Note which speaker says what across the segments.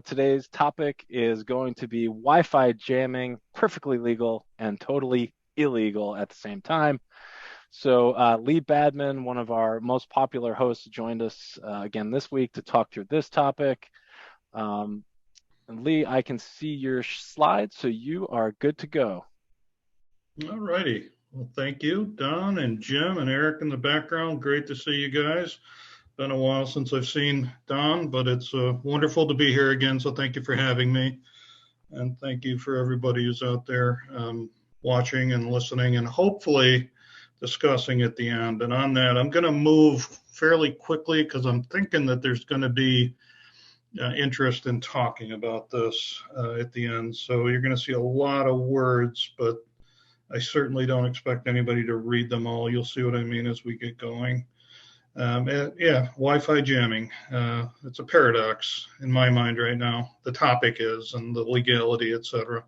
Speaker 1: Today's topic is going to be Wi-Fi jamming, perfectly legal and totally illegal at the same time. Lee Badman, one of our most popular hosts, joined us again this week to talk through this topic. Um, and Lee, I can see your slides, so you are good to go.
Speaker 2: All righty. Well, thank you, Don and Jim and Eric in the background. Great to see you guys. Been a while since I've seen Don, but it's wonderful to be here again. So thank you for having me. And thank you for everybody who's out there watching and listening and hopefully discussing at the end. And on that, I'm going to move fairly quickly because I'm thinking that there's going to be interest in talking about this at the end. So you're going to see a lot of words, but I certainly don't expect anybody to read them all. You'll see what I mean as we get going. Yeah, Wi-Fi jamming. It's a paradox in my mind right now. The topic is, and the legality, etc.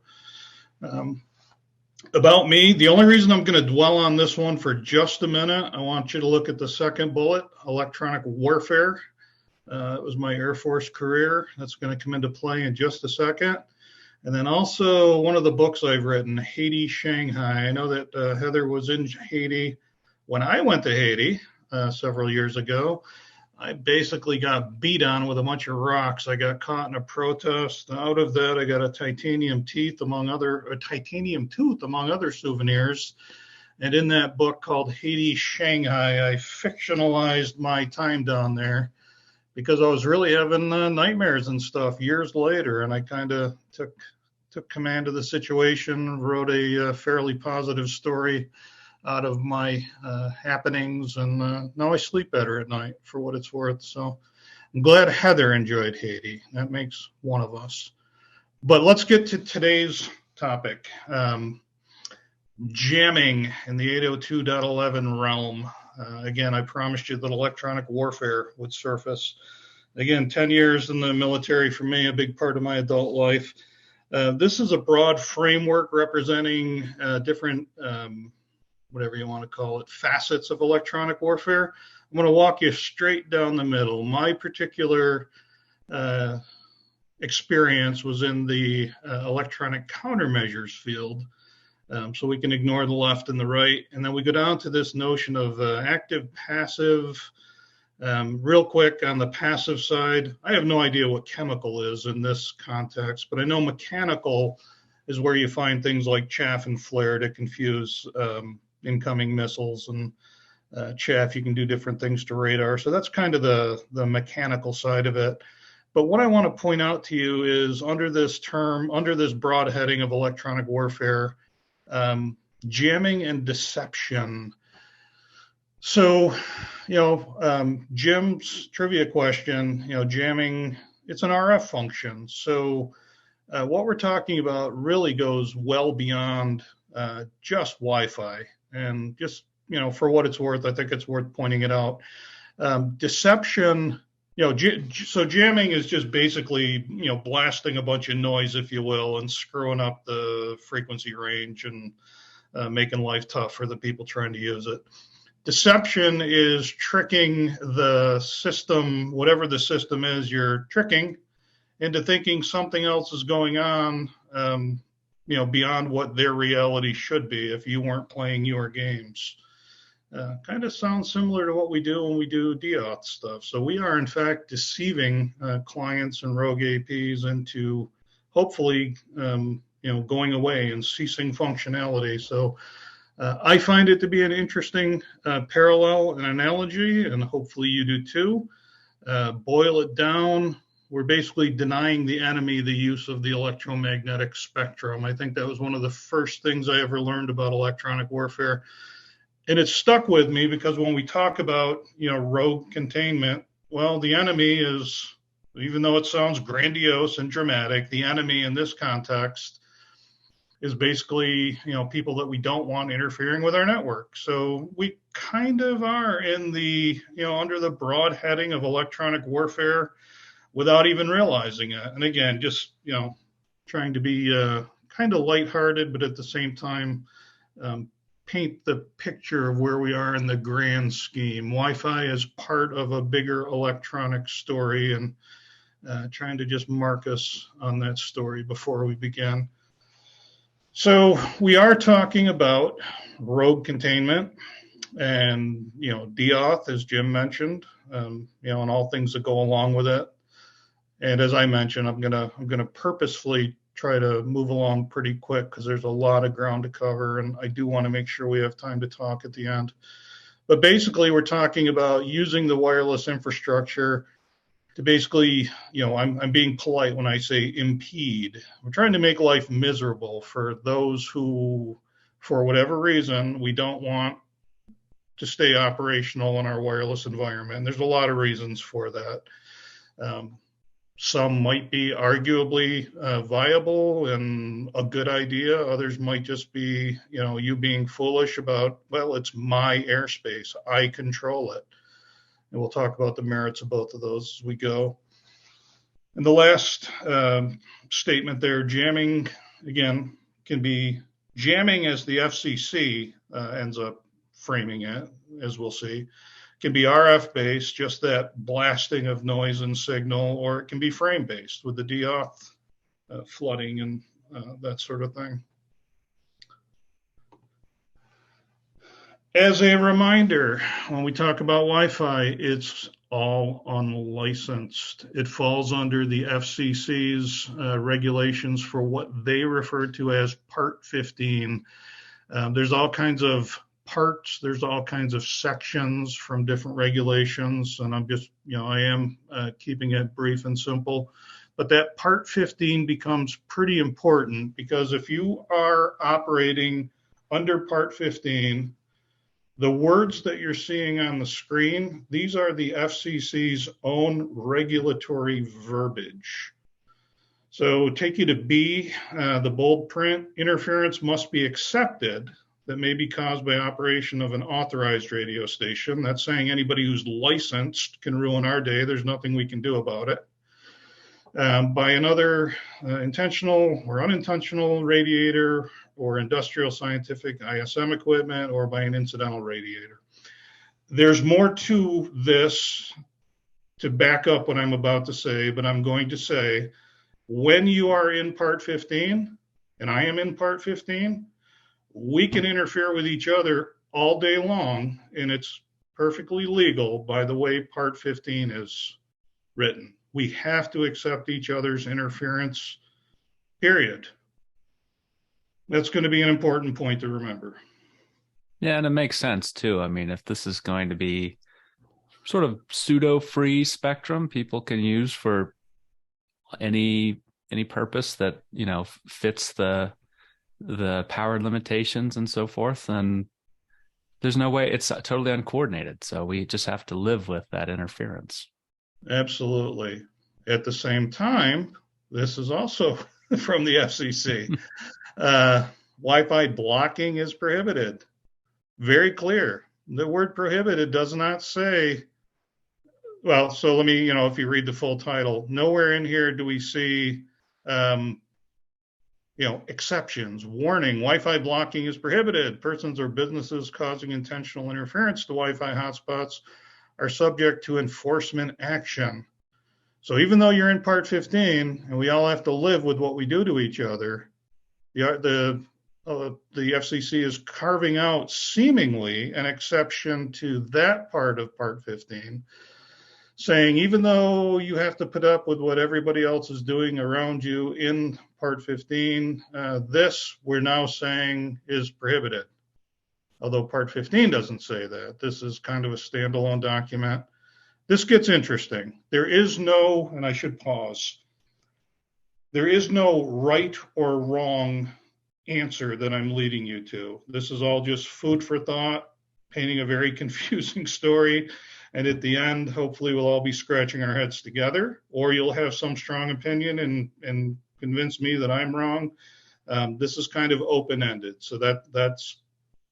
Speaker 2: About me, the only reason I'm going to dwell on this one for just a minute, I want you to look at the second bullet, electronic warfare. It was my Air Force career. That's going to come into play in just a second. And then also one of the books I've written, Haiti, Shanghai. I know that Heather was in Haiti. When I went to Haiti several years ago, I basically got beat on with a bunch of rocks. I got caught in a protest. Out of that, I got a titanium tooth among other souvenirs. And in that book called Haiti, Shanghai, I fictionalized my time down there because I was really having nightmares and stuff years later, and I kind of took command of the situation, wrote a fairly positive story out of my happenings, and now I sleep better at night for what it's worth. So I'm glad Heather enjoyed Haiti. That makes one of us. But let's get to today's topic. Jamming in the 802.11 realm. Again, I promised you that electronic warfare would surface. Again, 10 years in the military for me, a big part of my adult life. This is a broad framework representing different, whatever you want to call it, facets of electronic warfare. I'm going to walk you straight down the middle. My particular experience was in the electronic countermeasures field. So we can ignore the left and the right. And then we go down to this notion of active, passive. Real quick on the passive side, I have no idea what chemical is in this context, but I know mechanical is where you find things like chaff and flare to confuse incoming missiles, and chaff, you can do different things to radar. So that's kind of the mechanical side of it. But what I want to point out to you is under this broad heading of electronic warfare, jamming and deception. So, Jim's trivia question, jamming, it's an RF function. So what we're talking about really goes well beyond just Wi-Fi. And just, for what it's worth, I think it's worth pointing it out. Deception, so jamming is just basically, blasting a bunch of noise, if you will, and screwing up the frequency range and making life tough for the people trying to use it. Deception is tricking the system, whatever the system is you're tricking, into thinking something else is going on, beyond what their reality should be if you weren't playing your games. Kind of sounds similar to what we do when we do DAuth stuff. So we are, in fact, deceiving clients and rogue APs into hopefully, going away and ceasing functionality. So I find it to be an interesting parallel and analogy, and hopefully you do too. Boil it down, we're basically denying the enemy the use of the electromagnetic spectrum. I think that was one of the first things I ever learned about electronic warfare. And it stuck with me because when we talk about, rogue containment, well, the enemy is, even though it sounds grandiose and dramatic, the enemy in this context is basically, people that we don't want interfering with our network. So we kind of are in the, under the broad heading of electronic warfare without even realizing it. And again, just, trying to be kind of lighthearted, but at the same time, paint the picture of where we are in the grand scheme. Wi-Fi is part of a bigger electronic story, and trying to just mark us on that story before we begin. So we are talking about rogue containment and, deauth, as Jim mentioned, and all things that go along with it. And as I mentioned, I'm gonna purposefully try to move along pretty quick because there's a lot of ground to cover, and I do want to make sure we have time to talk at the end. But basically, we're talking about using the wireless infrastructure to basically, I'm being polite when I say impede. We're trying to make life miserable for those who, for whatever reason, we don't want to stay operational in our wireless environment. And there's a lot of reasons for that. Some might be arguably viable and a good idea. Others might just be, you being foolish about, well, it's my airspace. I control it. And we'll talk about the merits of both of those as we go. And the last statement there, jamming, again, can be jamming as the FCC ends up framing it, as we'll see. Can be RF based, just that blasting of noise and signal, or it can be frame based with the deauth flooding and that sort of thing. As a reminder, when we talk about Wi-Fi, it's all unlicensed. It falls under the FCC's regulations for what they refer to as Part 15. There's all kinds of parts, there's all kinds of sections from different regulations, and I'm just, I am keeping it brief and simple. But that Part 15 becomes pretty important because if you are operating under Part 15, the words that you're seeing on the screen, these are the FCC's own regulatory verbiage. So take you to B, the bold print, interference must be accepted that may be caused by operation of an authorized radio station. That's saying anybody who's licensed can ruin our day. There's nothing we can do about it. By another intentional or unintentional radiator or industrial scientific ISM equipment, or by an incidental radiator. There's more to this to back up what I'm about to say, but I'm going to say, when you are in Part 15, and I am in Part 15, we can interfere with each other all day long, and it's perfectly legal by the way Part 15 is written. We have to accept each other's interference, period. That's going to be an important point to remember.
Speaker 3: Yeah, and it makes sense too. I mean, if this is going to be sort of pseudo-free spectrum people can use for any purpose that, fits the power limitations and so forth, then there's no way, it's totally uncoordinated. So we just have to live with that interference.
Speaker 2: Absolutely. At the same time, this is also from the FCC. Wi-Fi blocking is prohibited. Very clear. The word prohibited does not say, well, so let me, if you read the full title, nowhere in here do we see, exceptions. Warning, Wi-Fi blocking is prohibited. Persons or businesses causing intentional interference to Wi-Fi hotspots are subject to enforcement action. So even though you're in Part 15 and we all have to live with what we do to each other, the FCC is carving out seemingly an exception to that part of Part 15, saying even though you have to put up with what everybody else is doing around you in Part 15, this we're now saying is prohibited. Although Part 15 doesn't say that. This is kind of a standalone document. This gets interesting. There is no, and I should pause, there is no right or wrong answer that I'm leading you to. This is all just food for thought, painting a very confusing story. And at the end, hopefully we'll all be scratching our heads together, or you'll have some strong opinion and convince me that I'm wrong. This is kind of open-ended. So that's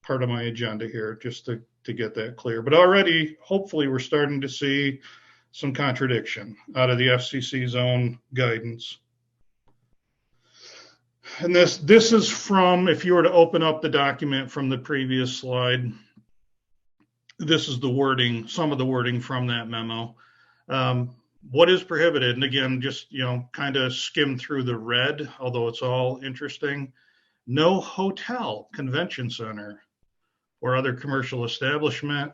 Speaker 2: part of my agenda here, just to get that clear. But already, hopefully, we're starting to see some contradiction out of the FCC's own guidance. And this is from, if you were to open up the document from the previous slide, this is the wording, some of the wording from that memo. what is prohibited, and again, just, kind of skim through the red, although it's all interesting. No hotel, convention center, or other commercial establishment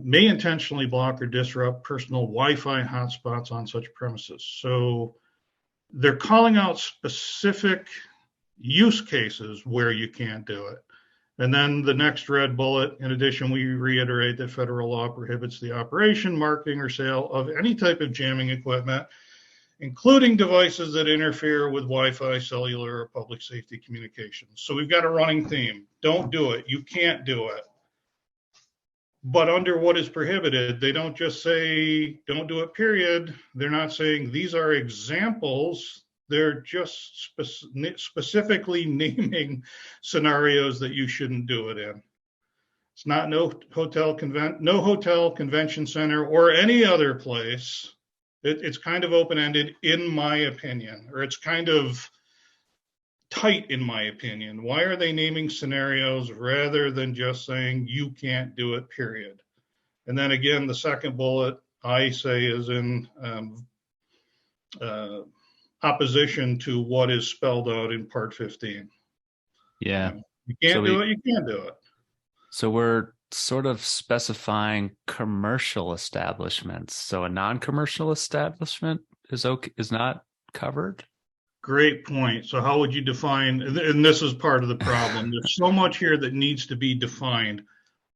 Speaker 2: may intentionally block or disrupt personal Wi-Fi hotspots on such premises. So they're calling out specific use cases where you can't do it. And then the next red bullet, in addition, we reiterate that federal law prohibits the operation, marketing, or sale of any type of jamming equipment, including devices that interfere with Wi-Fi, cellular, or public safety communications. So we've got a running theme. Don't do it. You can't do it. But under what is prohibited, they don't just say, don't do it, period. They're not saying these are examples. They're just specifically naming scenarios that you shouldn't do it in. It's not no hotel, convention center, or any other place. It's kind of open-ended, in my opinion, or it's kind of tight, in my opinion. Why are they naming scenarios rather than just saying you can't do it, period? And then again, the second bullet I say is in opposition to what is spelled out in Part 15.
Speaker 3: Yeah.
Speaker 2: You can't do it, you can't do it.
Speaker 3: So we're sort of specifying commercial establishments. So a non-commercial establishment is not covered?
Speaker 2: Great point. So how would you define, and this is part of the problem, there's so much here that needs to be defined.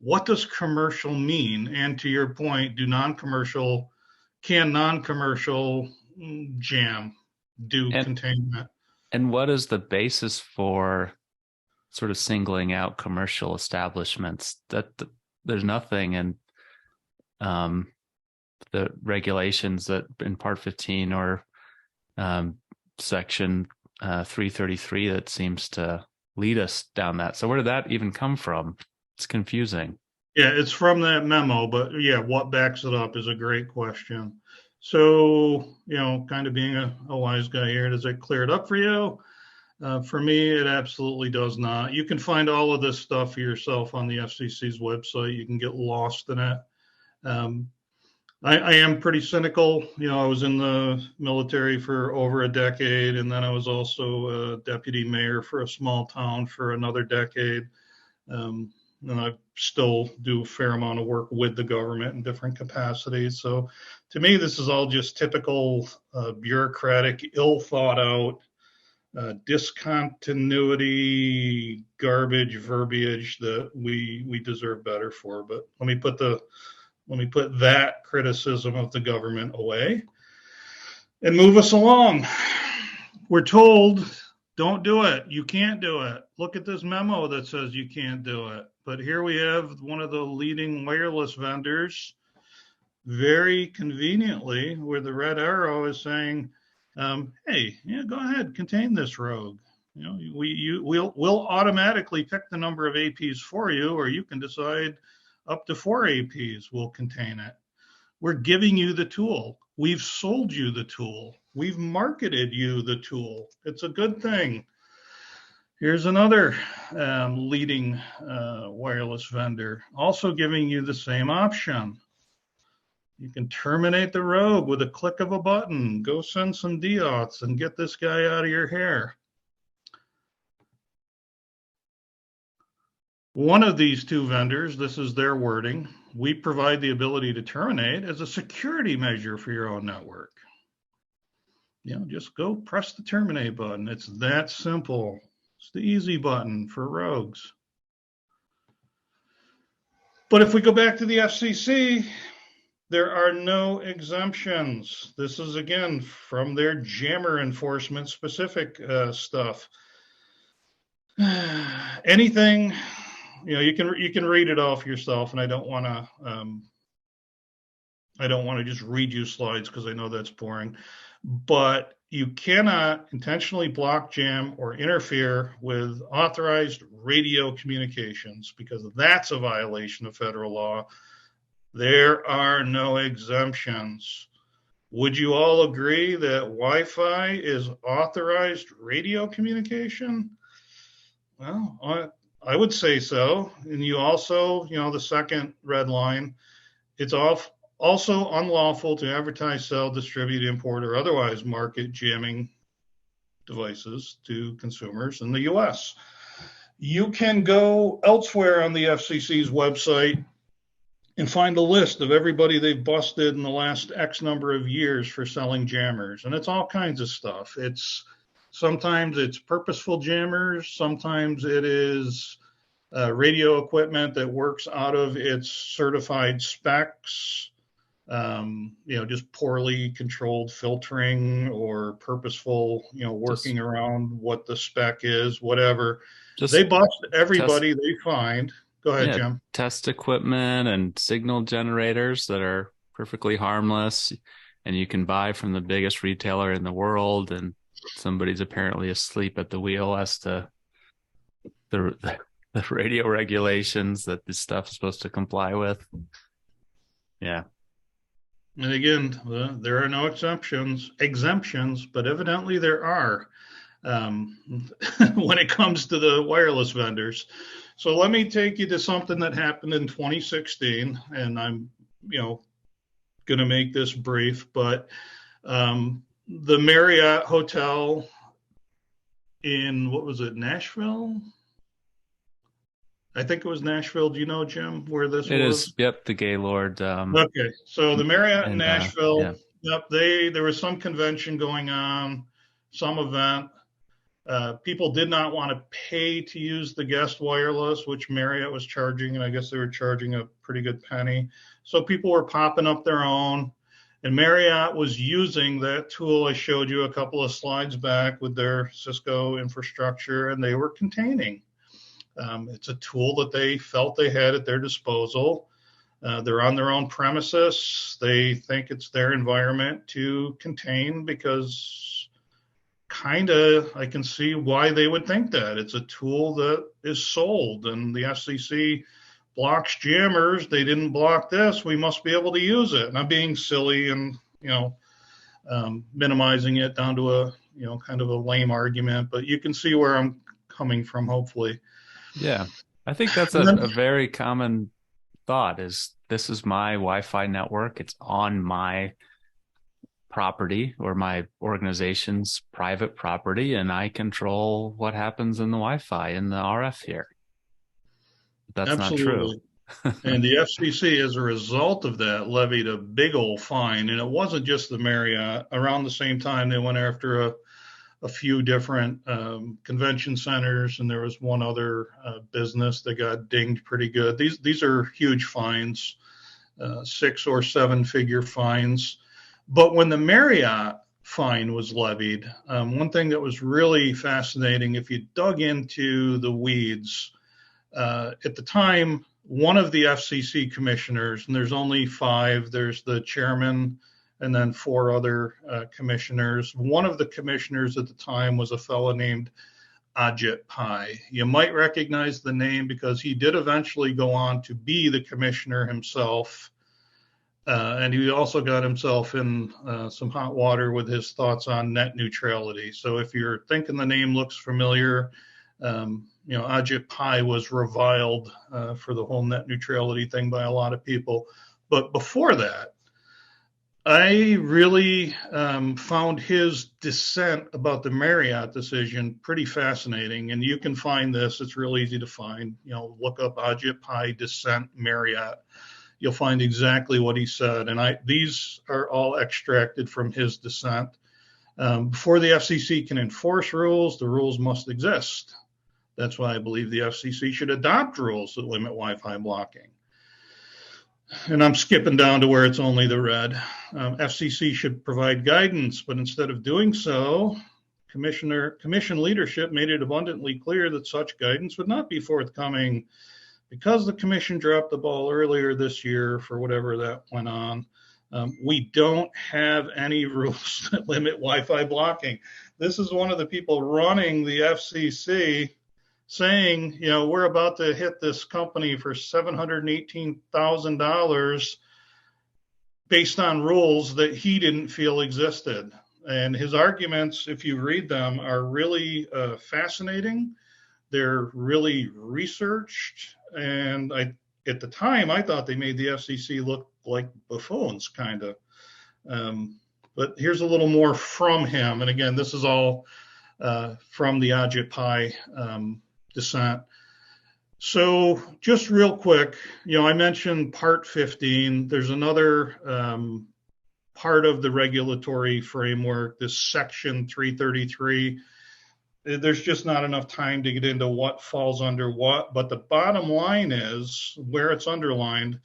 Speaker 2: What does commercial mean? And to your point, can non-commercial jam contain that?
Speaker 3: And what is the basis for sort of singling out commercial establishments? That there's nothing in the regulations that in Part 15 or Section 333 that seems to lead us down that. So where did that even come from? It's confusing.
Speaker 2: Yeah, it's from that memo, but yeah, what backs it up is a great question. So, kind of being a wise guy here, does it clear it up for you? For me, it absolutely does not. You can find all of this stuff for yourself on the FCC's website. You can get lost in it. I am pretty cynical. I was in the military for over a decade, and then I was also a deputy mayor for a small town for another decade. And I still do a fair amount of work with the government in different capacities. So to me, this is all just typical bureaucratic, ill thought out, discontinuity, garbage verbiage that we deserve better for. But let me put that criticism of the government away and move us along. We're told, don't do it. You can't do it. Look at this memo that says you can't do it. But here we have one of the leading wireless vendors, very conveniently, where the red arrow is saying, hey, go ahead, contain this rogue. We'll automatically pick the number of APs for you, or you can decide up to 4 APs will contain it. We're giving you the tool. We've sold you the tool. We've marketed you the tool. It's a good thing. Here's another leading wireless vendor, also giving you the same option. You can terminate the rogue with a click of a button. Go send some deauths and get this guy out of your hair. One of these two vendors, this is their wording, we provide the ability to terminate as a security measure for your own network. Just go press the terminate button. It's that simple. It's the easy button for rogues. But if we go back to the FCC, there are no exemptions. This is, again, from their jammer enforcement specific stuff. Anything, you can read it off yourself, and I don't want to just read you slides because I know that's boring. But you cannot intentionally block, jam, or interfere with authorized radio communications because that's a violation of federal law. There are no exemptions. Would you all agree that Wi-Fi is authorized radio communication? Well, I would say so. And you also, the second red line, it's Also unlawful to advertise, sell, distribute, import, or otherwise market jamming devices to consumers in the U.S. You can go elsewhere on the FCC's website and find a list of everybody they've busted in the last X number of years for selling jammers. And it's all kinds of stuff. Sometimes it's purposeful jammers. Sometimes it is radio equipment that works out of its certified specs. Just poorly controlled filtering or purposeful, working around what the spec is, whatever. They bust everybody they find. Go ahead, Jim.
Speaker 3: Test equipment and signal generators that are perfectly harmless, and you can buy from the biggest retailer in the world, and somebody's apparently asleep at the wheel as to the radio regulations that this stuff is supposed to comply with. Yeah.
Speaker 2: And again, there are no exemptions, but evidently there are when it comes to the wireless vendors. So let me take you to something that happened in 2016, and I'm, going to make this brief, but the Marriott Hotel in, what was it, Nashville? I think it was Nashville. Do you know, Jim, where this was?
Speaker 3: It is. Yep, the Gaylord.
Speaker 2: Okay, so the Marriott in Nashville. Yeah. Yep, there was some convention going on, some event. People did not want to pay to use the guest wireless, which Marriott was charging, and I guess they were charging a pretty good penny. So people were popping up their own, and Marriott was using that tool I showed you a couple of slides back with their Cisco infrastructure, and they were containing. It's a tool that they felt they had at their disposal. They're on their own premises. They think it's their environment to contain because I can see why they would think that. It's a tool that is sold, and the FCC blocks jammers. They didn't block this. We must be able to use it. And I'm being silly and, minimizing it down to a, kind of a lame argument, but you can see where I'm coming from, hopefully.
Speaker 3: Yeah, I think that's a very common thought is this is my Wi-Fi network. It's on my property or my organization's private property, and I control what happens in the Wi-Fi in the RF here. That's
Speaker 2: Absolutely. Not true. And the FCC, as a result of that, levied a big old fine. And it wasn't just the Marriott. Around the same time, they went after a few different convention centers, and there was one other business that got dinged pretty good. These are huge fines, 6 or 7 figure fines. But when the Marriott fine was levied, one thing that was really fascinating, if you dug into the weeds, at the time, one of the FCC commissioners, and there's only 5, there's the chairman and then 4 other commissioners. One of the commissioners at the time was a fellow named Ajit Pai. You might recognize the name because he did eventually go on to be the commissioner himself. And he also got himself in some hot water with his thoughts on net neutrality. So if you're thinking the name looks familiar, Ajit Pai was reviled for the whole net neutrality thing by a lot of people. But before that, I really found his dissent about the Marriott decision pretty fascinating. And you can find this. It's real easy to find. Look up Ajit Pai dissent Marriott. You'll find exactly what he said. And these are all extracted from his dissent. Before the FCC can enforce rules, the rules must exist. That's why I believe the FCC should adopt rules that limit Wi-Fi blocking. And I'm skipping down to where it's only the red. FCC should provide guidance, but instead of doing so, commission leadership made it abundantly clear that such guidance would not be forthcoming because the commission dropped the ball earlier this year for whatever that went on. We don't have any rules that limit Wi-Fi blocking. This is one of the people running the FCC saying, we're about to hit this company for $718,000 based on rules that he didn't feel existed. And his arguments, if you read them, are really fascinating. They're really researched. And I at the time, I thought they made the FCC look like buffoons, kind of. But here's a little more from him. And again, this is all from the Ajit Pai dissent. So just real quick, I mentioned Part 15. There's another part of the regulatory framework, this Section 333. There's just not enough time to get into what falls under what, but the bottom line is where it's underlined.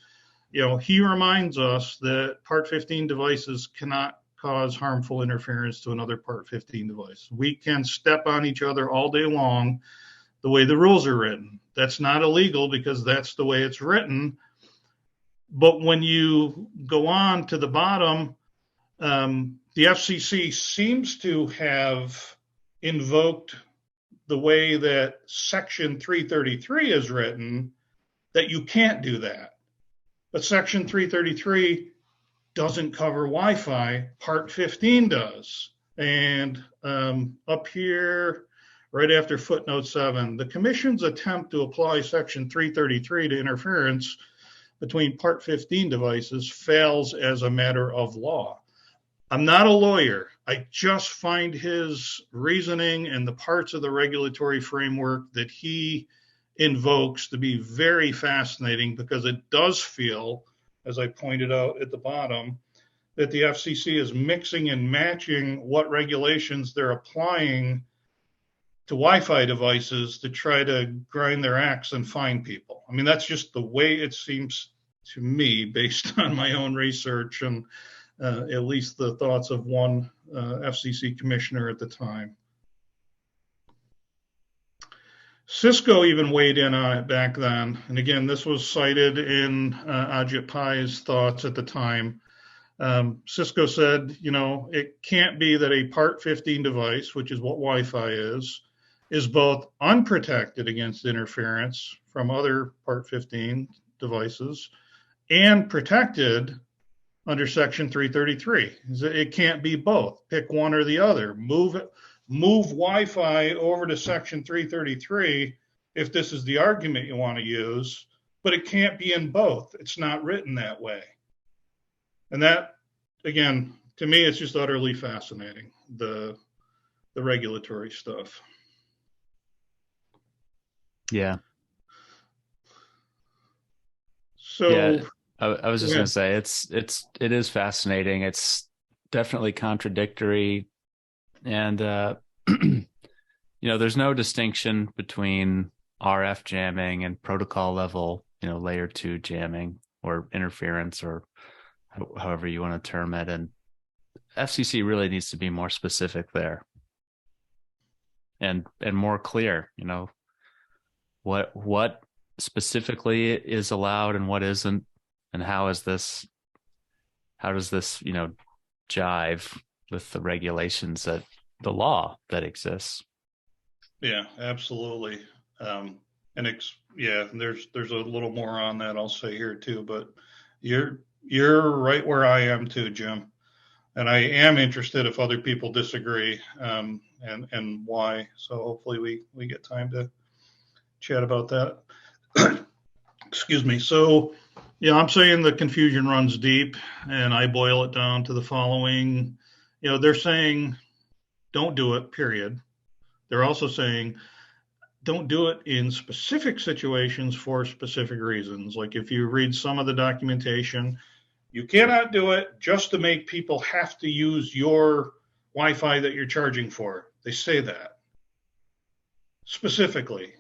Speaker 2: He reminds us that Part 15 devices cannot cause harmful interference to another Part 15 device. We can step on each other all day long the way the rules are written. That's not illegal because that's the way it's written. But when you go on to the bottom, the FCC seems to have invoked the way that Section 333 is written, that you can't do that. But Section 333 doesn't cover Wi-Fi. Part 15 does. And up here, right after footnote 7, the Commission's attempt to apply Section 333 to interference between Part 15 devices fails as a matter of law. I'm not a lawyer. I just find his reasoning and the parts of the regulatory framework that he invokes to be very fascinating, because it does feel, as I pointed out at the bottom, that the FCC is mixing and matching what regulations they're applying to Wi-Fi devices to try to grind their axe and fine people. I mean, that's just the way it seems to me, based on my own research and at least the thoughts of one FCC commissioner at the time. Cisco even weighed in on it back then. And again, this was cited in Ajit Pai's thoughts at the time. Cisco said, it can't be that a Part 15 device, which is what Wi-Fi is both unprotected against interference from other Part 15 devices and protected under Section 333. It can't be both. Pick one or the other. Move Wi-Fi over to Section 333 if this is the argument you want to use, but it can't be in both. It's not written that way. And that, again, to me, it's just utterly fascinating, the regulatory stuff.
Speaker 3: Yeah.
Speaker 2: So
Speaker 3: yeah, I was just going to say it is fascinating. It's definitely contradictory, and there's no distinction between RF jamming and protocol level, layer 2 jamming or interference, or however you want to term it. And FCC really needs to be more specific there, and more clear. What specifically is allowed and what isn't, and how does this jive with the regulations, that the law that exists.
Speaker 2: Yeah, absolutely. There's a little more on that I'll say here too, but you're right where I am too, Jim. And I am interested if other people disagree, and why. So hopefully we get time to chat about that. Excuse me. So, I'm saying the confusion runs deep, and I boil it down to the following. They're saying don't do it, period. They're also saying don't do it in specific situations for specific reasons. Like if you read some of the documentation, you cannot do it just to make people have to use your Wi-Fi that you're charging for. They say that specifically,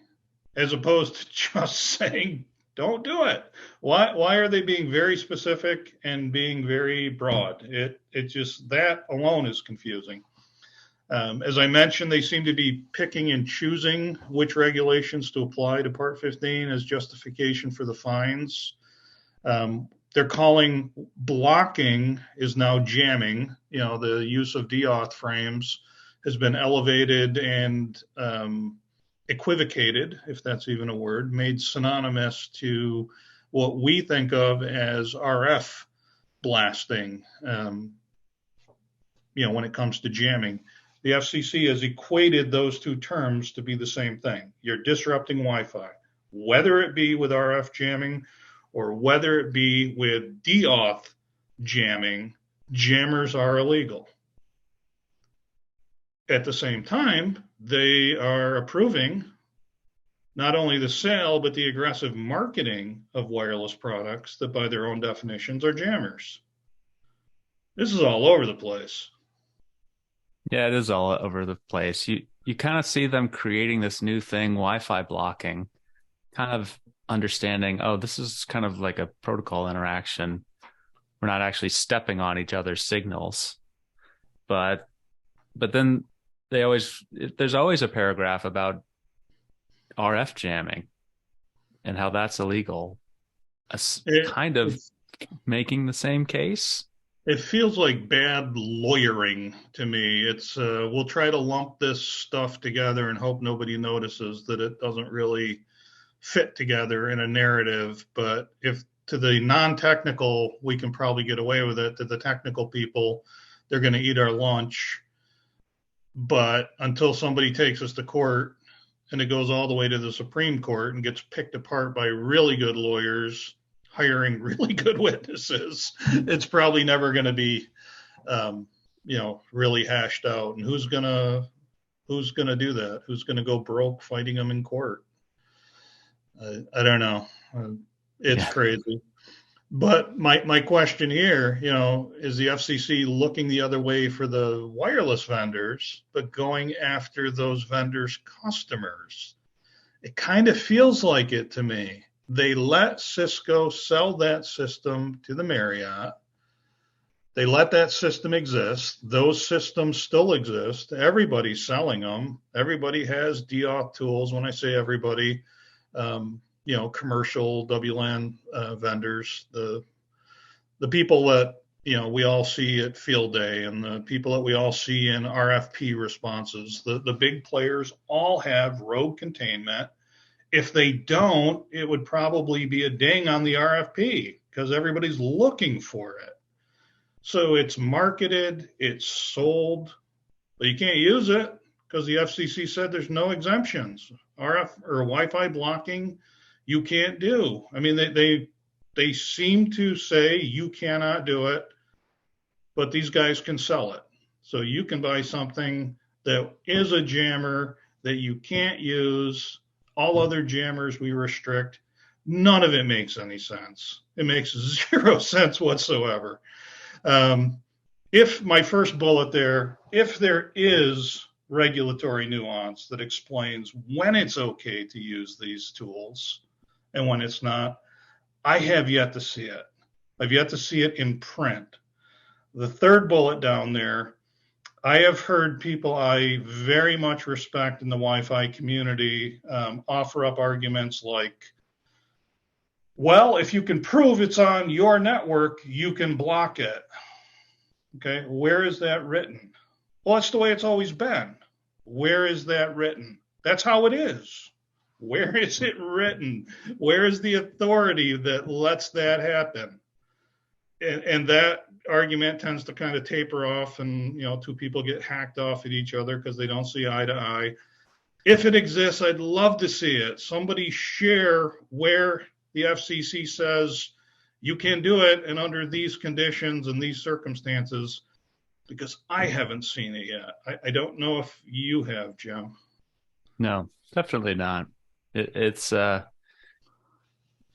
Speaker 2: as opposed to just saying don't do it. Why are they being very specific and being very broad? It just, that alone is confusing. As I mentioned, they seem to be picking and choosing which regulations to apply to Part 15 as justification for the fines. They're calling blocking is now jamming. The use of deauth frames has been elevated and equivocated, if that's even a word, made synonymous to what we think of as RF blasting, when it comes to jamming. The FCC has equated those two terms to be the same thing. You're disrupting Wi-Fi, whether it be with RF jamming or whether it be with deauth jamming, jammers are illegal. At the same time, they are approving not only the sale, but the aggressive marketing of wireless products that by their own definitions are jammers. This is all over the place.
Speaker 3: Yeah, it is all over the place. You kind of see them creating this new thing, Wi-Fi blocking, kind of understanding, oh, this is kind of like a protocol interaction. We're not actually stepping on each other's signals. But then there's always a paragraph about RF jamming and how that's illegal. Kind of making the same case.
Speaker 2: It feels like bad lawyering to me. It's we'll try to lump this stuff together and hope nobody notices that it doesn't really fit together in a narrative. But if to the non-technical, we can probably get away with it. To the technical people, they're going to eat our lunch. But until somebody takes us to court and it goes all the way to the Supreme Court and gets picked apart by really good lawyers hiring really good witnesses, it's probably never going to be, really hashed out. And who's gonna do that? Who's gonna go broke fighting them in court? I don't know. It's crazy. But my question here, is the FCC looking the other way for the wireless vendors, but going after those vendors' customers? It kind of feels like it to me. They let Cisco sell that system to the Marriott. They let that system exist. Those systems still exist. Everybody's selling them. Everybody has deauth tools. When I say everybody, commercial WLAN vendors, the people that we all see at field day, and the people that we all see in RFP responses, the big players all have rogue containment. If they don't, it would probably be a ding on the RFP because everybody's looking for it. So it's marketed, it's sold, but you can't use it because the FCC said there's no exemptions. RF or Wi-Fi blocking, you can't do. I mean, they seem to say you cannot do it, but these guys can sell it. So you can buy something that is a jammer that you can't use. All other jammers we restrict. None of it makes any sense. It makes zero sense whatsoever. If my first bullet there, if there is regulatory nuance that explains when it's okay to use these tools and when it's not, I have yet to see it. I've yet to see it in print. The third bullet down there, I have heard people I very much respect in the Wi-Fi community offer up arguments like, well, if you can prove it's on your network, you can block it. Okay, where is that written? Well, that's the way it's always been. Where is that written? That's how it is. Where is it written? Where is the authority that lets that happen? And that argument tends to kind of taper off, and two people get hacked off at each other because they don't see eye to eye. If it exists, I'd love to see it. Somebody share where the FCC says you can do it and under these conditions and these circumstances, because I haven't seen it yet. I don't know if you have, Jim.
Speaker 3: No, definitely not. It's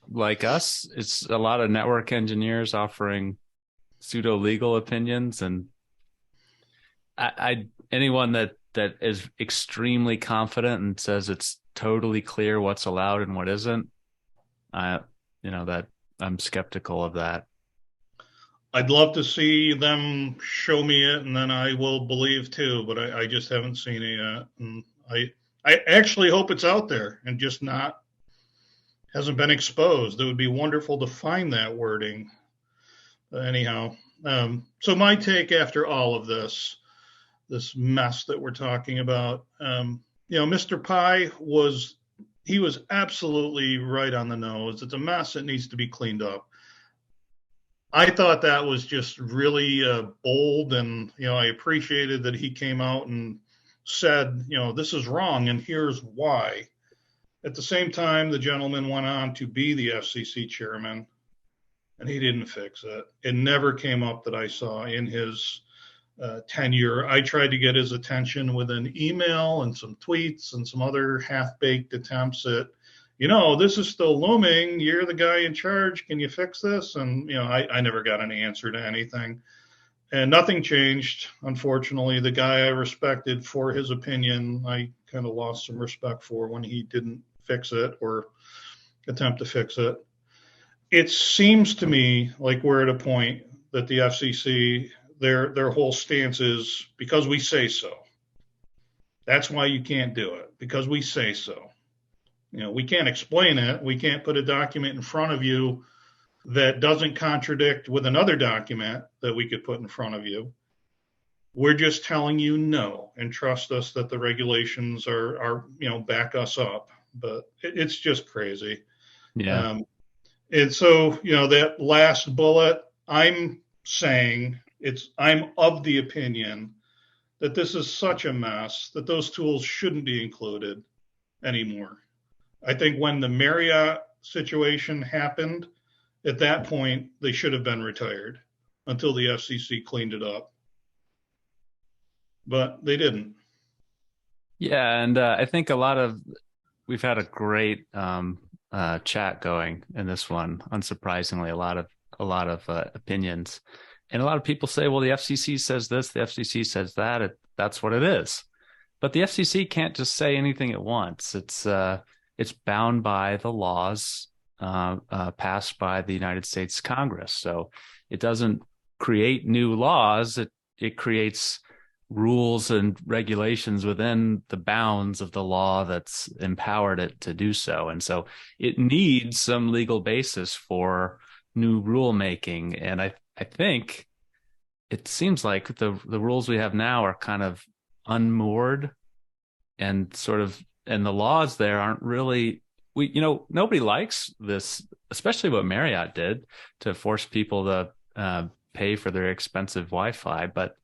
Speaker 3: like us, it's a lot of network engineers offering pseudo legal opinions, and anyone that is extremely confident and says it's totally clear what's allowed and what isn't, that I'm skeptical of that.
Speaker 2: I'd love to see them show me it, and then I will believe too, but I just haven't seen it yet. And I actually hope it's out there and just hasn't been exposed. It would be wonderful to find that wording. Anyhow, so my take after all of this mess that we're talking about, Mr. Pai was absolutely right on the nose. It's a mess that needs to be cleaned up. I thought that was just really bold, and I appreciated that he came out and said, this is wrong and here's why. At the same time, the gentleman went on to be the FCC chairman, and he didn't fix it. It never came up that I saw in his tenure. I tried to get his attention with an email and some tweets and some other half-baked attempts at, this is still looming. You're the guy in charge. Can you fix this? And, I never got an answer to anything. And nothing changed, unfortunately. The guy I respected for his opinion, I kind of lost some respect for when he didn't fix it or attempt to fix it. It seems to me like we're at a point that the FCC, their whole stance is because we say so. That's why you can't do it, because we say so. We can't explain it. We can't put a document in front of you that doesn't contradict with another document that we could put in front of you. We're just telling you no, and trust us that the regulations are back us up. But it's just crazy.
Speaker 3: Yeah.
Speaker 2: And so, that last bullet, I'm saying I'm of the opinion that this is such a mess that those tools shouldn't be included anymore. I think when the Marriott situation happened, at that point, they should have been retired until the FCC cleaned it up. But they didn't.
Speaker 3: Yeah, and I think we've had a great chat going in this one. Unsurprisingly, a lot of opinions, and a lot of people say, "Well, the FCC says this, the FCC says that. That's what it is." But the FCC can't just say anything it wants. It's bound by the laws passed by the United States Congress. So it doesn't create new laws. It creates rules and regulations within the bounds of the law that's empowered it to do so. And so it needs some legal basis for new rulemaking. And I think it seems like the rules we have now are kind of unmoored and and the laws there aren't really, nobody likes this, especially what Marriott did to force people to pay for their expensive Wi-Fi. But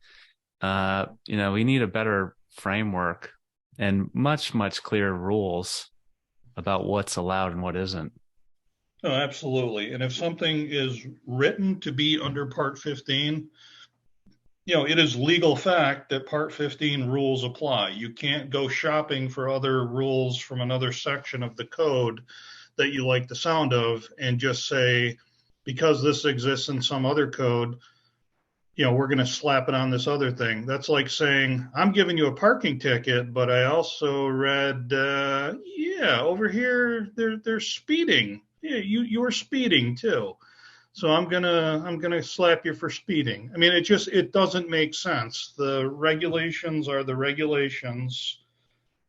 Speaker 3: we need a better framework and much, much clearer rules about what's allowed and what isn't.
Speaker 2: Oh, absolutely. And if something is written to be under Part 15, it is legal fact that Part 15 rules apply. You can't go shopping for other rules from another section of the code that you like the sound of and just say, because this exists in some other code, we're going to slap it on this other thing. That's like saying, I'm giving you a parking ticket, but I also read, over here, they're speeding. Yeah, you were speeding too. So I'm gonna slap you for speeding. I mean, it doesn't make sense. The regulations are the regulations.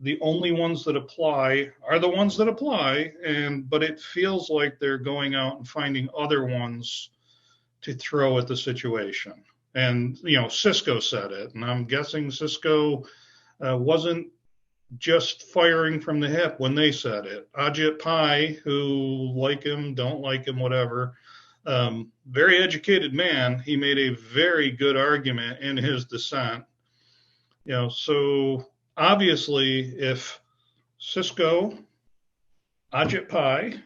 Speaker 2: The only ones that apply are the ones that apply, but it feels like they're going out and finding other ones to throw at the situation. And Cisco said it, and I'm guessing Cisco wasn't just firing from the hip when they said it. Ajit Pai, who like him, don't like him, whatever. Very educated man. He made a very good argument in his dissent. So obviously, if Cisco, Ajit Pai,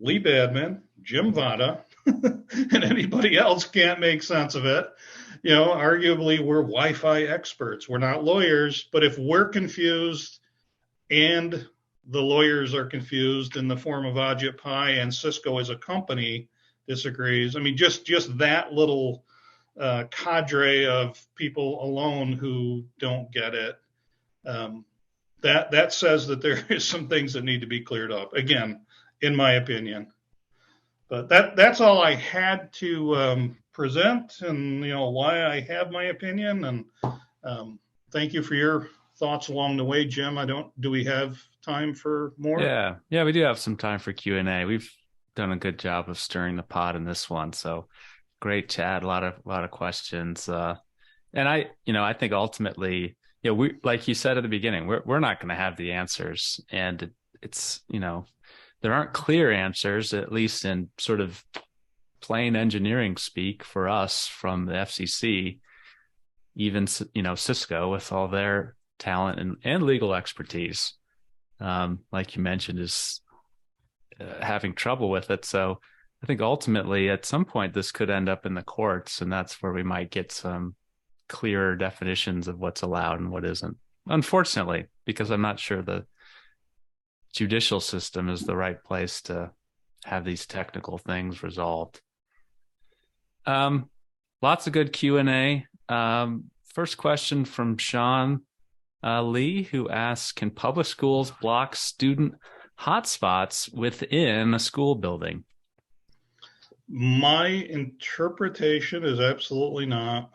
Speaker 2: Lee Badman, Jim Vada, and anybody else can't make sense of it, arguably we're Wi-Fi experts. We're not lawyers, but if we're confused and the lawyers are confused in the form of Ajit Pai and Cisco as a company disagrees. I mean, just that little cadre of people alone who don't get it, that says that there is some things that need to be cleared up. Again, in my opinion. But that's all I had to present, and why I have my opinion. And thank you for your thoughts along the way, Jim. Do we have time for more?
Speaker 3: Yeah, we do have some time for Q&A. We've done a good job of stirring the pot in this one. So great chat, a lot of questions. And I think ultimately, we, like you said at the beginning, we're not going to have the answers, and it's, there aren't clear answers, at least in sort of plain engineering speak for us from the FCC, even, Cisco with all their talent and legal expertise. like you mentioned, is having trouble with it. So I think ultimately at some point this could end up in the courts, and that's where we might get some clearer definitions of what's allowed and what isn't. Unfortunately, because I'm not sure the judicial system is the right place to have these technical things resolved. Um, Lots of good Q&A. First question from Sean Lee, who asks, can public schools block student hotspots within a school building?
Speaker 2: My interpretation is absolutely not.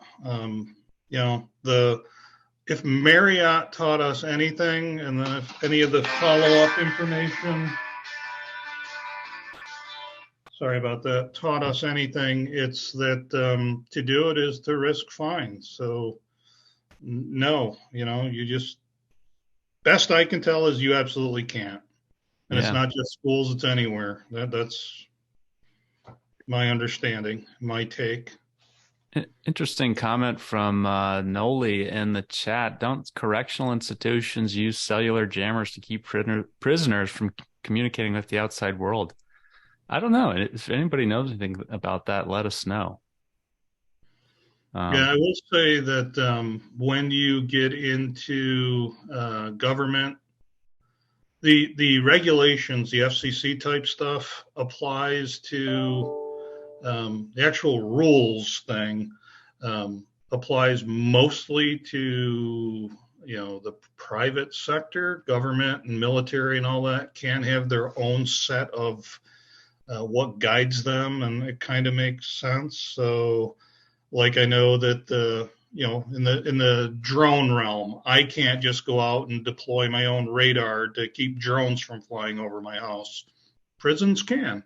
Speaker 2: If Marriott taught us anything, and then if any of the follow-up information, sorry about that, taught us anything, it's that to do it is to risk fines. So no, you just, best I can tell is you absolutely can't. And it's not just schools, it's anywhere. That's my understanding, my take.
Speaker 3: Interesting comment from Noli in the chat. Don't correctional institutions use cellular jammers to keep prisoners from communicating with the outside world? I don't know. If anybody knows anything about that, let us know.
Speaker 2: Yeah, I will say that when you get into government, the regulations, the FCC type stuff applies to the actual rules thing applies mostly to the private sector. Government and military and all that can have their own set of what guides them, and it kind of makes sense. So like I know that in the drone realm, I can't just go out and deploy my own radar to keep drones from flying over my house. Prisons can.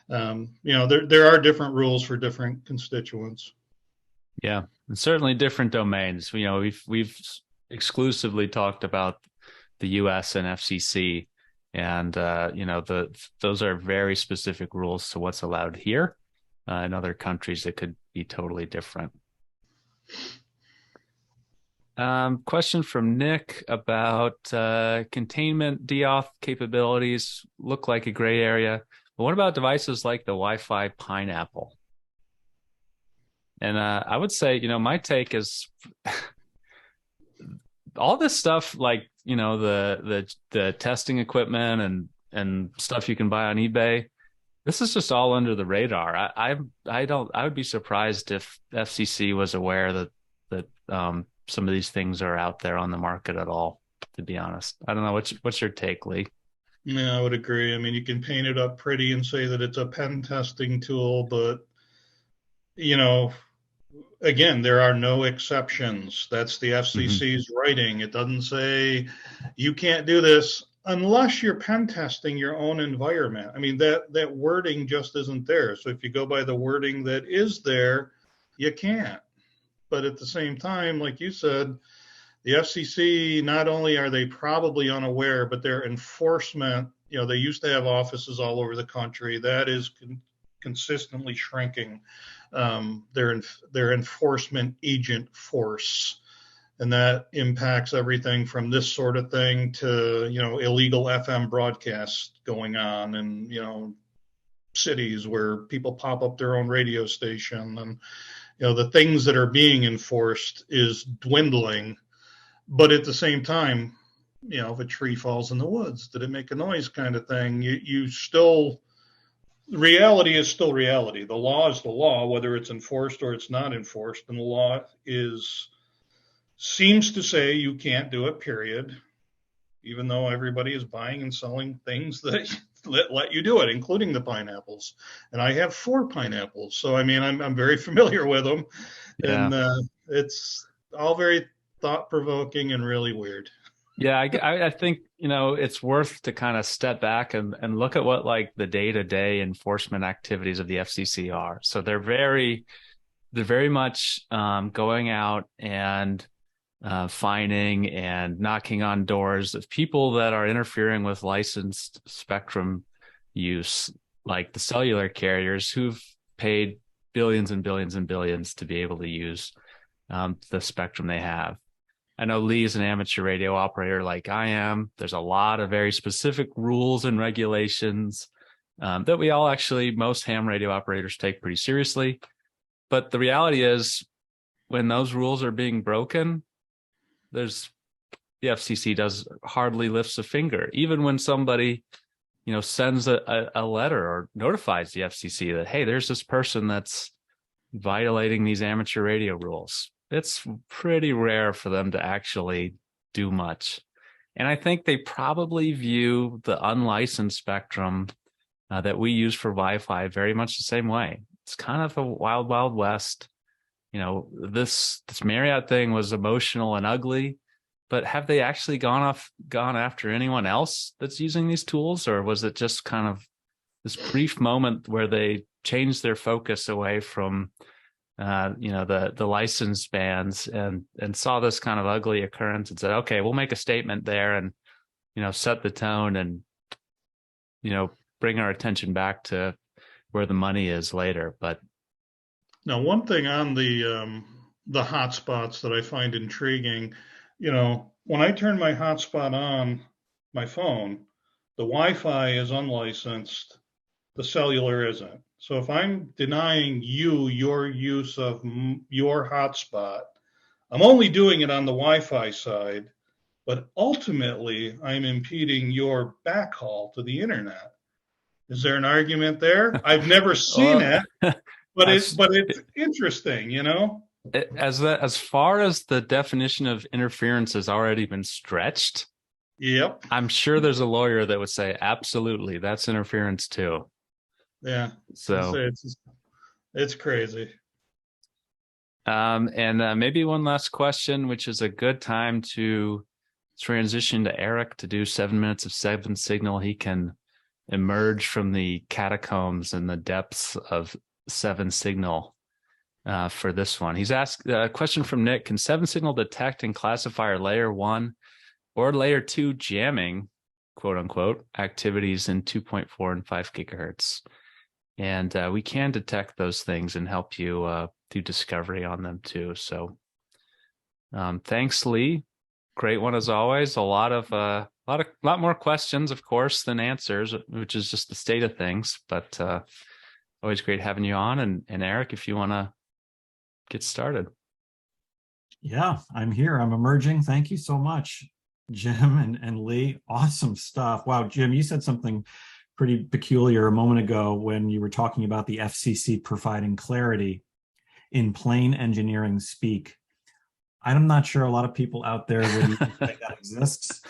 Speaker 2: There are different rules for different constituents.
Speaker 3: Yeah, and certainly different domains. We've exclusively talked about the U.S. and FCC, and those are very specific rules to what's allowed here. In other countries, it could be totally different. Question from Nick about containment deauth capabilities look like a gray area. But what about devices like the Wi-Fi Pineapple? And I would say, my take is all this stuff, like, the testing equipment and stuff you can buy on eBay. This is just all under the radar. I would be surprised if FCC was aware that some of these things are out there on the market at all, to be honest. I don't know. What's your take, Lee?
Speaker 2: Yeah, I would agree. I mean, you can paint it up pretty and say that it's a pen testing tool, but again, there are no exceptions. That's the FCC's writing. It doesn't say you can't do this unless you're pen testing your own environment. I mean, that wording just isn't there. So if you go by the wording that is there, you can't. But at the same time, like you said, the FCC, not only are they probably unaware, but their enforcement, they used to have offices all over the country. That is consistently shrinking. Their enforcement agent force. And that impacts everything from this sort of thing to, illegal FM broadcasts going on in, cities where people pop up their own radio station. And, the things that are being enforced is dwindling. But at the same time, if a tree falls in the woods, did it make a noise kind of thing? You still, reality is still reality. The law is the law, whether it's enforced or it's not enforced. And the law seems to say you can't do it, period, even though everybody is buying and selling things that let you do it, including the pineapples. And I have 4 pineapples. So, I mean, I'm very familiar with them. Yeah. And it's all very thought-provoking and really weird.
Speaker 3: Yeah, I think, it's worth to kind of step back and look at what like the day-to-day enforcement activities of the FCC are. So they're very much going out and fining and knocking on doors of people that are interfering with licensed spectrum use, like the cellular carriers who've paid billions and billions and billions to be able to use the spectrum they have. I know Lee is an amateur radio operator like I am. There's a lot of very specific rules and regulations that we all actually, most ham radio operators take pretty seriously. But the reality is, when those rules are being broken, the FCC does hardly lifts a finger. Even when somebody, sends a letter or notifies the FCC that, hey, there's this person that's violating these amateur radio rules, it's pretty rare for them to actually do much. And I think they probably view the unlicensed spectrum that we use for Wi-Fi very much the same way. It's kind of a wild, wild west. This Marriott thing was emotional and ugly, but have they actually gone after anyone else that's using these tools? Or was it just kind of this brief moment where they changed their focus away from, the license bans and saw this kind of ugly occurrence and said, okay, we'll make a statement there and, set the tone and, bring our attention back to where the money is later. But
Speaker 2: now, one thing on the hotspots that I find intriguing, when I turn my hotspot on my phone, the Wi-Fi is unlicensed, the cellular isn't. So if I'm denying you your use of your hotspot, I'm only doing it on the Wi-Fi side, but ultimately I'm impeding your backhaul to the internet. Is there an argument there? I've never seen it, but it's interesting,
Speaker 3: As far as the definition of interference has already been stretched,
Speaker 2: yep,
Speaker 3: I'm sure there's a lawyer that would say, absolutely, that's interference too.
Speaker 2: Yeah.
Speaker 3: So
Speaker 2: it's crazy.
Speaker 3: And maybe one last question, which is a good time to transition to Eric to do 7 minutes of 7 signal. He can emerge from the catacombs and the depths of 7 signal for this one. He's asked a question from Nick: can 7 signal detect and classify layer 1 or layer 2 jamming, quote unquote, activities in 2.4 and 5 gigahertz? And we can detect those things and help you do discovery on them too. So thanks, Lee. Great one as always. A lot more questions, of course, than answers, which is just the state of things. But always great having you on. And Eric, if you want to get started.
Speaker 4: Yeah, I'm here. I'm emerging. Thank you so much, Jim and Lee. Awesome stuff. Wow, Jim, you said something pretty peculiar a moment ago when you were talking about the FCC providing clarity in plain engineering speak. I'm not sure a lot of people out there would even think that exists.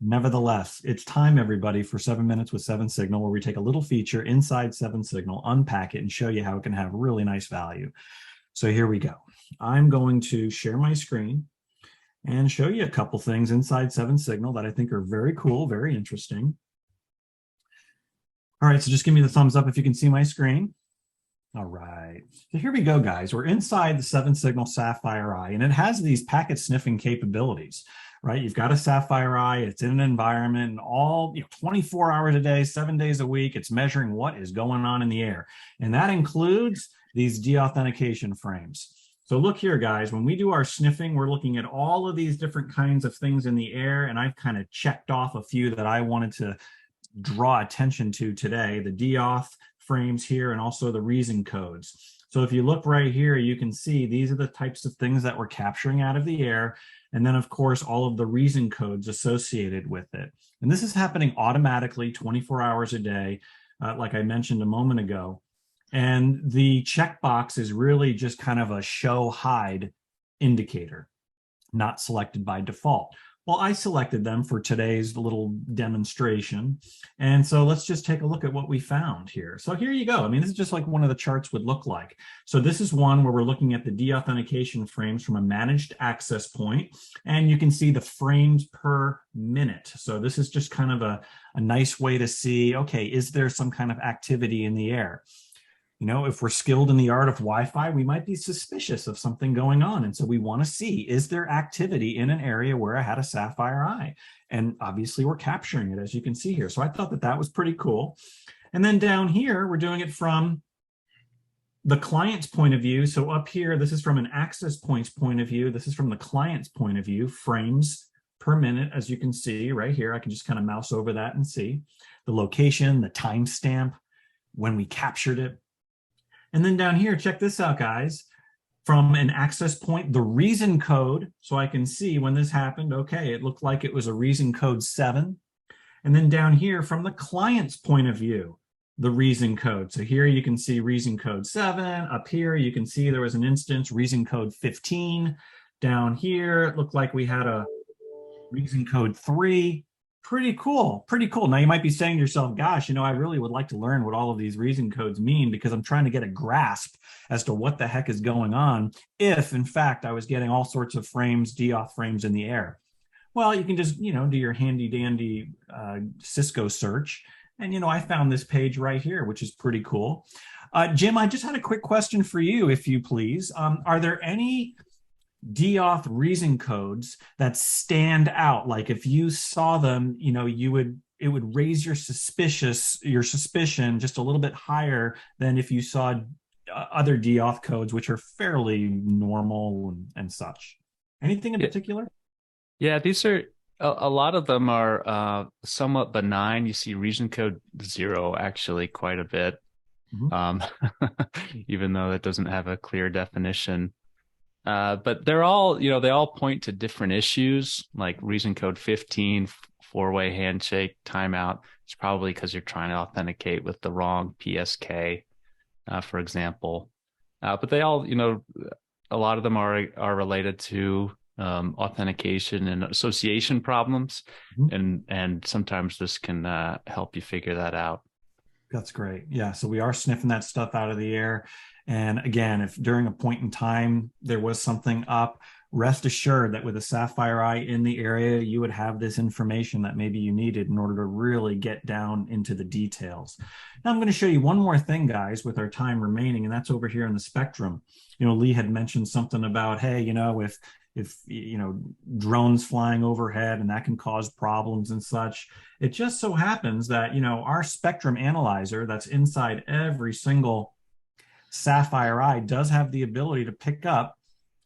Speaker 4: Nevertheless, it's time, everybody, for 7 minutes with 7 signal, where we take a little feature inside 7 signal, unpack it, and show you how it can have really nice value. So here we go. I'm going to share my screen and show you a couple things inside 7 signal that I think are very cool, very interesting. All right, so just give me the thumbs up if you can see my screen. All right, so here we go, guys. We're inside the 7 signal Sapphire Eye, and it has these packet sniffing capabilities, right? You've got a Sapphire Eye, it's in an environment, and all 24 hours a day, 7 days a week, it's measuring what is going on in the air. And that includes these deauthentication frames. So look here, guys, when we do our sniffing, we're looking at all of these different kinds of things in the air, and I've kind of checked off a few that I wanted to draw attention to today: the deauth frames here and also the reason codes. So if you look right here, you can see these are the types of things that we're capturing out of the air. And then, of course, all of the reason codes associated with it. And this is happening automatically 24 hours a day, like I mentioned a moment ago. And the checkbox is really just kind of a show hide indicator, not selected by default. Well, I selected them for today's little demonstration. And so let's just take a look at what we found here. So here you go. I mean, this is just like one of the charts would look like. So this is one where we're looking at the deauthentication frames from a managed access point, and you can see the frames per minute. So this is just kind of a nice way to see, okay, is there some kind of activity in the air? If we're skilled in the art of Wi-Fi, we might be suspicious of something going on. And so we want to see, is there activity in an area where I had a Sapphire Eye? And obviously we're capturing it, as you can see here. So I thought that was pretty cool. And then down here, we're doing it from the client's point of view. So up here, this is from an access point's point of view. This is from the client's point of view, frames per minute, as you can see right here. I can just kind of mouse over that and see the location, the timestamp, when we captured it. And then down here, check this out, guys. From an access point, the reason code, so I can see when this happened. Okay, it looked like it was a reason code 7. And then down here, from the client's point of view, the reason code. So here you can see reason code 7. Up here, you can see there was an instance, reason code 15. Down here, it looked like we had a reason code 3. Pretty cool. Pretty cool. Now you might be saying to yourself, gosh, I really would like to learn what all of these reason codes mean, because I'm trying to get a grasp as to what the heck is going on if, in fact, I was getting all sorts of frames, deauth frames in the air. Well, you can just, do your handy dandy Cisco search. And, I found this page right here, which is pretty cool. Jim, I just had a quick question for you, if you please. Are there any deauth reason codes that stand out? Like if you saw them, it would raise your suspicion just a little bit higher than if you saw other deauth codes, which are fairly normal and such. Anything in particular?
Speaker 3: Yeah, these are a lot of them are somewhat benign. You see reason code 0 actually quite a bit, even though it doesn't have a clear definition. But they're all, they all point to different issues, like reason code 15, four-way handshake, timeout. It's probably because you're trying to authenticate with the wrong PSK, for example. But they all, a lot of them are related to authentication and association problems, and sometimes this can help you figure that out.
Speaker 4: That's great. Yeah, so we are sniffing that stuff out of the air. And again, if during a point in time there was something up, rest assured that with a Sapphire Eye in the area, you would have this information that maybe you needed in order to really get down into the details. Now I'm going to show you one more thing, guys, with our time remaining, and that's over here in the spectrum. Lee had mentioned something about, hey, if drones flying overhead and that can cause problems and such. It just so happens that our spectrum analyzer that's inside every single Sapphire Eye does have the ability to pick up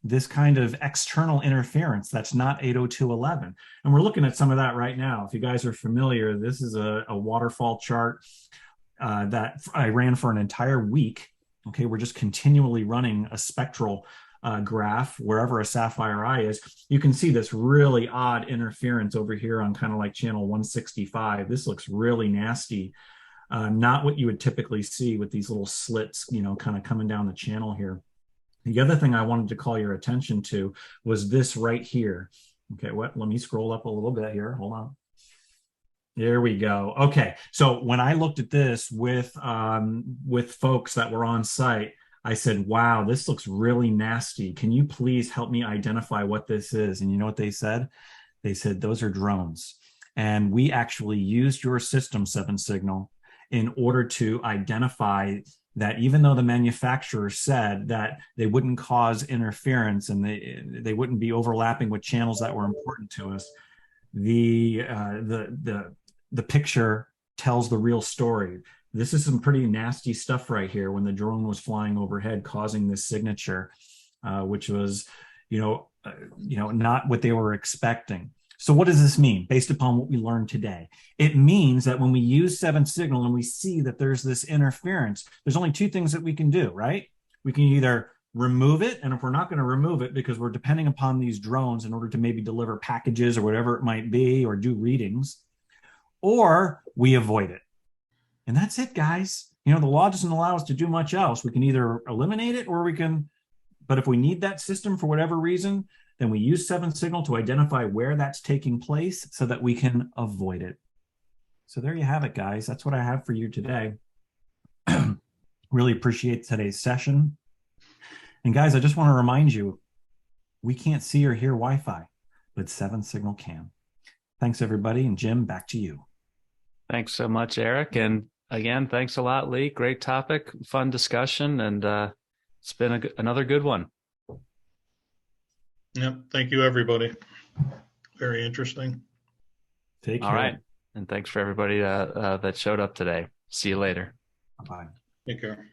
Speaker 4: this kind of external interference that's not 802.11. And we're looking at some of that right now. If you guys are familiar, this is a waterfall chart that I ran for an entire week. Okay, we're just continually running a spectral graph wherever a Sapphire Eye is. You can see this really odd interference over here on kind of like channel 165. This looks really nasty. Not what you would typically see with these little slits, kind of coming down the channel here. The other thing I wanted to call your attention to was this right here. Okay, let me scroll up a little bit here. Hold on. There we go. Okay, so when I looked at this with folks that were on site, I said, wow, this looks really nasty. Can you please help me identify what this is? And you know what they said? They said, those are drones. And we actually used your system 7 signal in order to identify that, even though the manufacturer said that they wouldn't cause interference and they wouldn't be overlapping with channels that were important to us, the picture tells the real story. This is some pretty nasty stuff right here when the drone was flying overhead, causing this signature, which was, not what they were expecting. So what does this mean based upon what we learned today? It means that when we use 7 signal and we see that there's this interference, there's only 2 things that we can do, right? We can either remove it, and if we're not going to remove it because we're depending upon these drones in order to maybe deliver packages or whatever it might be, or do readings, or we avoid it. And that's it, guys. The law doesn't allow us to do much else. We can either eliminate it or we can, but if we need that system for whatever reason, then we use 7 signal to identify where that's taking place so that we can avoid it. So there you have it, guys. That's what I have for you today. Really appreciate today's session. And guys, I just want to remind you, we can't see or hear Wi-Fi, but 7 signal can. Thanks, everybody. And Jim, back to you.
Speaker 3: Thanks so much, Eric. And again, thanks a lot, Lee. Great topic, fun discussion, and it's been another good one.
Speaker 2: Yep. Thank you, everybody. Very interesting.
Speaker 4: Take care.
Speaker 3: All right. And thanks for everybody that showed up today. See you later.
Speaker 4: Bye-bye.
Speaker 2: Take care.